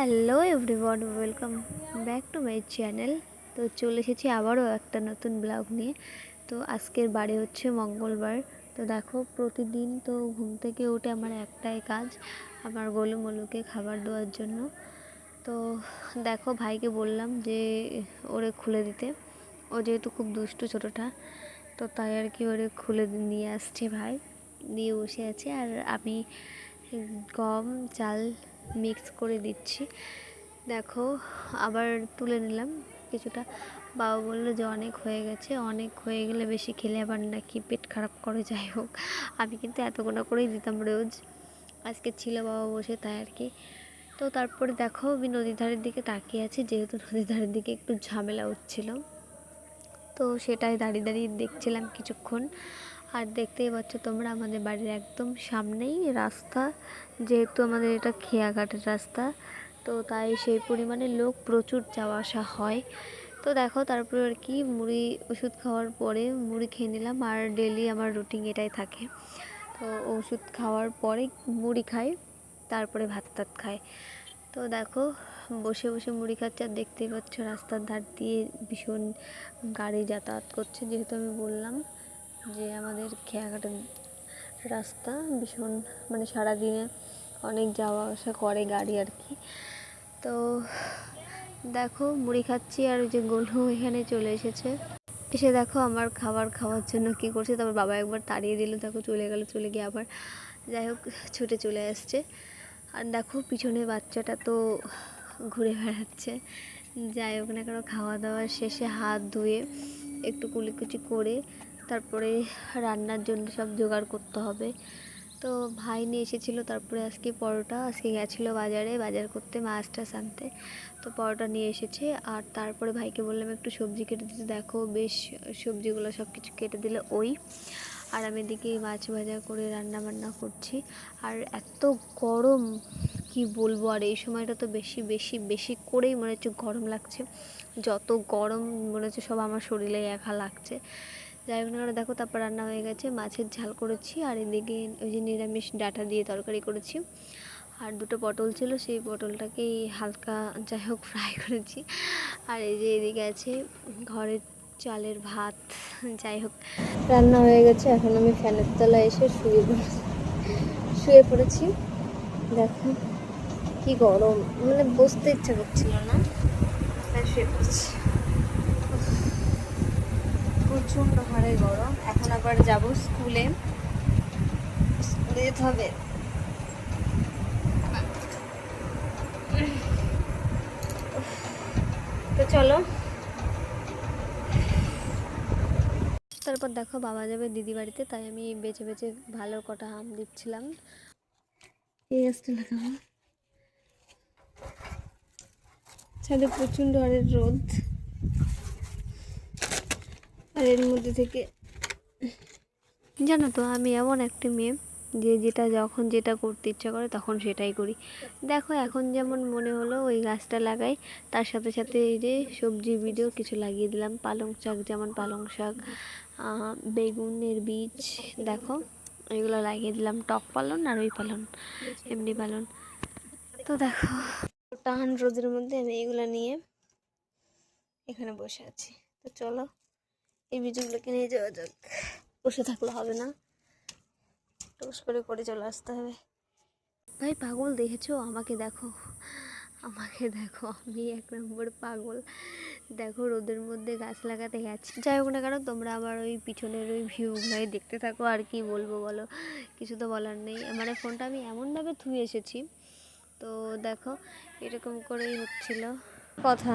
Hello everyone, welcome back to my channel. তো চলে এসেছি আবারও একটা নতুন ব্লগ নিয়ে। তো আজকের বারে হচ্ছে মঙ্গলবার। তো দেখো, প্রতিদিন তো ঘুম থেকে উঠে আমার একটাই কাজ, আমার গোলুমলুকে খাবার দেওয়ার জন্য। তো দেখো, ভাইকে বললাম যে ওরে খুলে দিতে। ও যেহেতু খুব দুষ্টু ছোটোটা, তো তাই আর কি ওরে খুলে নিয়ে আসছে ভাই, দিয়ে বসে আছে। আর আমি গম চাল মিক্স করে দিচ্ছি। দেখো, আবার তুলে নিলাম কিছুটা। বাবা বললো যে অনেক হয়ে গেছে, অনেক হয়ে গেলে বেশি খেলে আবার নাকি পেট খারাপ করে। যাই হোক, আমি কিন্তু এতগুলো করেই দিতাম রোজ। আজকে ছিল বাবা বসে, তাই আর কি। তো তারপরে দেখো, আমি নদীর ধারের দিকে তাকিয়ে আছি, যেহেতু নদীর ধারের দিকে একটু ঝামেলা হচ্ছিলো, তো সেটাই দাঁড়িয়ে দাঁড়িয়ে দেখছিলাম কিছুক্ষণ। আর দেখতেই পাচ্ছ তোমরা, আমাদের বাড়ির একদম সামনেই রাস্তা, যেহেতু আমাদের এটা খেয়াঘাটের রাস্তা, তো তাই সেই পরিমাণে লোক প্রচুর যাওয়া আসা হয়। তো দেখো, তারপরে আর কি মুড়ি ওষুধ খাওয়ার পরে মুড়ি খেয়ে নিলাম। আর ডেলি আমার রুটিন এটাই থাকে। তো ওষুধ খাওয়ার পরে মুড়ি খাই, তারপরে ভাত টাত খাই। তো দেখো, বসে বসে মুড়ি খাচ্ছে। আর দেখতেই পাচ্ছ রাস্তার ধার দিয়ে ভীষণ গাড়ি যাতায়াত করছে, যেহেতু আমি বললাম যে আমাদের খেয়াঘাটের রাস্তা ভীষণ, মানে সারাদিনে অনেক যাওয়া আসা করে গাড়ি আর কি। তো দেখো, মুড়ি খাচ্ছি, আর ওই যে গোলু এখানে চলে এসেছে। এসে দেখো আমার খাবার খাওয়ার জন্য কী করছে। তারপর বাবা একবার তাড়িয়ে দিল, দেখো চলে গেল, চলে গিয়ে আবার যাই হোক ছুটে চলে আসছে। আর দেখো, পিছনে বাচ্চাটা তো ঘুরে বেড়াচ্ছে। যাই হোক না কেন, খাওয়া দাওয়া শেষে হাত ধুয়ে একটু কুলিকুচি করে তারপরে রান্নার জন্য সব জোগাড় করতে হবে। তো ভাই নিয়ে এসেছিলো, তারপরে আজকে পরোটা, আজকে গেছিলো বাজারে বাজার করতে, মাছ টাছ আনতে, তো পরোটা নিয়ে এসেছে। আর তারপরে ভাইকে বললাম একটু সবজি কেটে দিতে। দেখো, বেশ সবজিগুলো সব কিছু কেটে দিলে ওই। আর আমি এদিকে মাছ ভাজা করে রান্না বান্না করছি। আর এত গরম কি বলবো, আর এই সময়টা তো বেশি বেশি বেশি করেই মনে হচ্ছে গরম লাগছে। যত গরম মনে হচ্ছে সব আমার শরীরে একা লাগছে। যাই হোক না, দেখো তারপর রান্না হয়ে গেছে, মাছের ঝাল করেছি। আর এদিকে ওই যে নিরামিষ ডাঁটা দিয়ে তরকারি করেছি। আর দুটো পটল ছিল, সেই পটলটাকেই হালকা যাই হোক ফ্রাই করেছি। আর এই যে এদিকে আছে ঘরের চালের ভাত। যাই হোক, রান্না হয়ে গেছে। এখন আমি ফ্যানের তলায় এসে শুয়ে পড়েছি। দেখো কি গরম, মানে বসতে ইচ্ছা করছিল না, তাই শুয়ে পড়েছি। প্রচণ্ড হারে গরম। এখন আবার যাব স্কুলে যেতে হবে। তো চলো, তারপর দেখো বাবা যাবে দিদি বাড়িতে, তাই আমি বেছে বেছে ভালো কটা আম দিচ্ছিলাম। এই গাছটা লাগাবো, ছাদে প্রচণ্ড হারে রোদ, আর এর মধ্যে থেকে জানো তো, আমি এমন একটা মেয়ে যে যেটা যখন যেটা করতে ইচ্ছা করে তখন সেটাই করি। দেখো, এখন যেমন মনে হলো ওই গাছটা লাগাই, তার সাথে সাথে এই যে সবজি ভিডিও কিছু লাগিয়ে দিলাম। পালং শাক, যেমন পালং শাক, বেগুনের বীজ, দেখো এগুলো লাগিয়ে দিলাম। টক পালন আর ওই পালন, এমনি পালন। তো দেখো, টান রোদের মধ্যে আমি এগুলো নিয়ে এখানে বসে আছি। তো চলো, এই বীজগুলোকে নিয়ে যাওয়া যাক। বসে থাকলে হবে না, টোস করে করে চলে আসতে হবে। ভাই পাগল দেখেছো আমাকে? দেখো আমাকে দেখো, আমি এক নম্বর পাগল। দেখো, রোদের মধ্যে গাছ লাগাতে গেছি। যাই হোক না কেন, তোমরা আবার ওই পিছনের ওই ভিউগুলোই দেখতে থাকো। আর কি বলবো বলো, কিছু তো বলার নেই। মানে ফোনটা আমি এমনভাবে থুয়ে এসেছি, তো দেখো এরকম করেই হচ্ছিল কথা।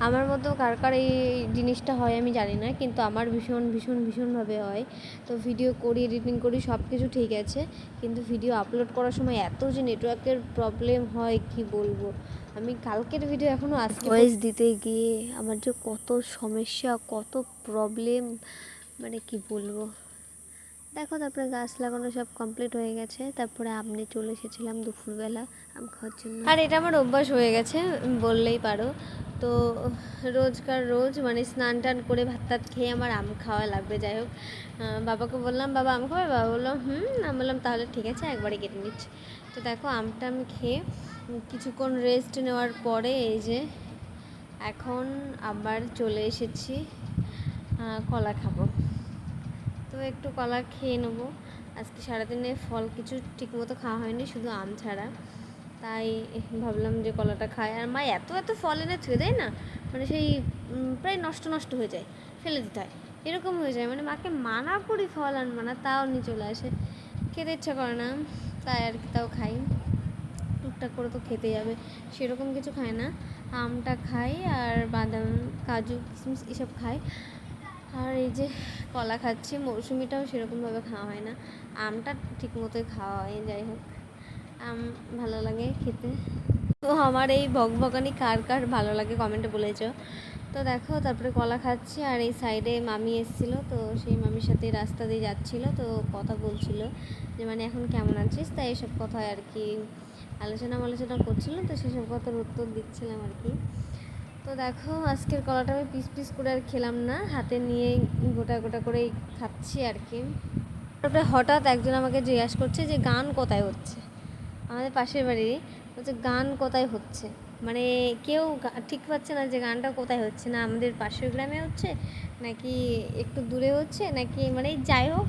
আমার মতো কার কার এই জিনিসটা হয় আমি জানি না, কিন্তু আমার ভীষণ ভীষণ ভীষণভাবে হয়। তো ভিডিও করি, এডিটিং করি, সব কিছু ঠিক আছে, কিন্তু ভিডিও আপলোড করার সময় এত যে নেটওয়ার্কের প্রবলেম হয় কি বলবো। আমি কালকের ভিডিও এখনও আজকে ভয়েস দিতে গিয়ে আমার যে কত সমস্যা, কত প্রবলেম, মানে কি বলবো। দেখো, তারপরে গাছ লাগানো সব কমপ্লিট হয়ে গেছে। তারপরে আপনি চলে এসেছিলাম দুপুরবেলা আম খাওয়ার জন্য। আর এটা আমার অভ্যাস হয়ে গেছে বললেই পারো। তো রোজকার রোজ মানে স্নান টান করে ভাত টাত খেয়ে আমার আম খাওয়া লাগবে। যাই হোক, বাবাকে বললাম বাবা আম খাবে, বাবা বললো আমি বললাম তাহলে ঠিক আছে একবারে কেটে নিচ্ছি। তো দেখো আমটা আমি খেয়ে কিছুক্ষণ রেস্ট নেওয়ার পরে এই যে এখন আবার চলে এসেছি কলা খাবো। তো একটু কলা খেয়ে নেবো। আজকে সারাদিনে ফল কিছু ঠিকমতো খাওয়া হয়নি, শুধু আম ছাড়া। তাই ভাবলাম যে কলাটা খাই। আর মা এত এত ফল এনে থুয়ে দেয় না, মানে সেই প্রায় নষ্ট নষ্ট হয়ে যায়, ফেলে দিতে হয়, এরকম হয়ে যায়। মানে মাকে মানা করি ফল আনবা না, তাও নিয়ে চলে আসে। খেতে ইচ্ছা করে না, তাই আর কি তাও খাই। টুকটাক করে তো খেতে যাবে, সেরকম কিছু খায় না। আমটা খাই আর বাদাম কাজু কিশমিশ এসব খাই। আর এই যে কলা খাচ্ছি, মৌসুমিটাও সেরকমভাবে খাওয়া হয় না, আমটা ঠিক মতোই খাওয়া হয়। যাই হোক, আম ভালো লাগে খেতে। তো আমার এই বকবকানি কার কার ভালো লাগে কমেন্টে বলেছ। তো দেখো তারপরে কলা খাচ্ছি, আর এই সাইডে মামি এসেছিলো, তো সেই মামির সাথে রাস্তা দিয়ে যাচ্ছিলো, তো কথা বলছিল যে মানে এখন কেমন আছিস, তাই এসব কথায় আর কি আলোচনা করছিল, তো সেসব কথার উত্তর দিচ্ছিলাম আর কি। তো দেখো আজকের কলাটা আমি পিস পিস করে আর খেলাম না, হাতে নিয়ে গোটা গোটা করেই খাচ্ছি আর কি। তারপরে হঠাৎ একজন আমাকে জিজ্ঞাসা করছে যে গান কোথায় হচ্ছে, আমাদের পাশের বাড়ি বলছে গান কোথায় হচ্ছে, মানে কেউ ঠিক পাচ্ছে না যে গানটা কোথায় হচ্ছে, না আমাদের পাশের গ্রামে হচ্ছে নাকি একটু দূরে হচ্ছে নাকি, মানে যাই হোক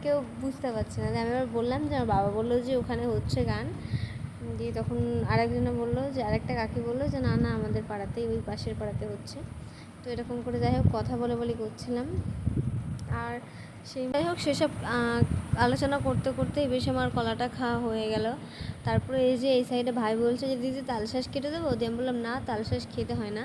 কেউ বুঝতে পারছে না। আমি এবার বললাম যে আমার বাবা বললো যে ওখানে হচ্ছে গান, দিয়ে তখন আরেকজনে বললো যে আরেকটা কাকি বললো যে না না আমাদের পাড়াতেই, ওই পাশের পাড়াতে হচ্ছে। তো এরকম করে যাই হোক কথা বলে বলে করছিলাম। আর সেই যাই হোক সেসব আলোচনা করতে করতেই বেশ আমার কলাটা খাওয়া হয়ে গেল। তারপরে এই যে এই সাইডে ভাই বলছে যে দিদি তালশাঁস কেটে দেবো, দিয়ে আমি বললাম না তালশাঁস খেতে হয় না,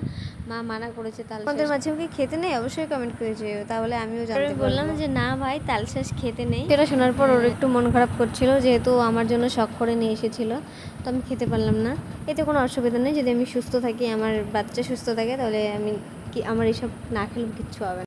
মা মানা করেছে। তালশাঁস মাঝে মাঝে খেতে নেই, অবশ্যই কমেন্ট করেছে, তাহলে আমিও জানতে পারবো। বললাম যে না ভাই তালশাঁস খেতে নেই। সেটা শোনার পর ওর একটু মন খারাপ করছিল, যেহেতু আমার জন্য শখ করে নিয়ে এসেছিলো, তো আমি খেতে পারলাম না। এতে কোনো অসুবিধা নেই, যদি আমি সুস্থ থাকি, আমার বাচ্চা সুস্থ থাকে, তাহলে আমি আমার এইসব না খেলেও কিচ্ছু হবে না।